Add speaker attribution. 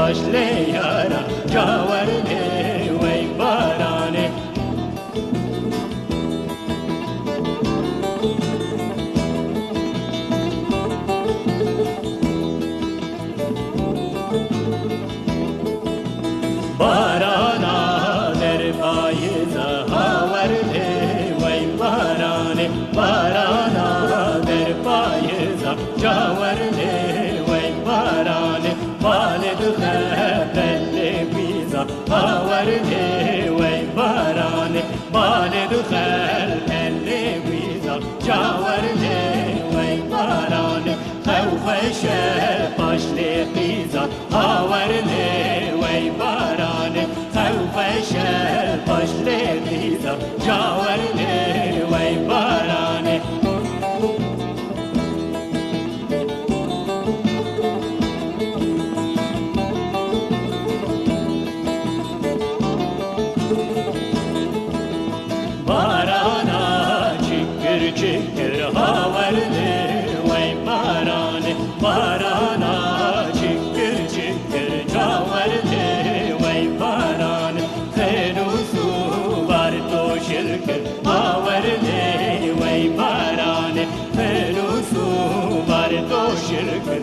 Speaker 1: خوفش لیارا جاورنی وی بارانی بارانا در پاییز آورنی وی بارانی بارانا در پاییز جاورنی وی بارانی والد خبل بیزا آورنی وی بارانی والد خبل بیزا جاورنی وی بارانی خوفش پاشلی قیزا آورنی وی بارانی خوفش پاشلی قیزا جاورنی وی بارانی چکر آورنی وی بارانی بارانا چکر چکر جاورنی وی بارانی خیروسو بار تو شرکر آورنی وی بارانی خیروسو بار تو شرکر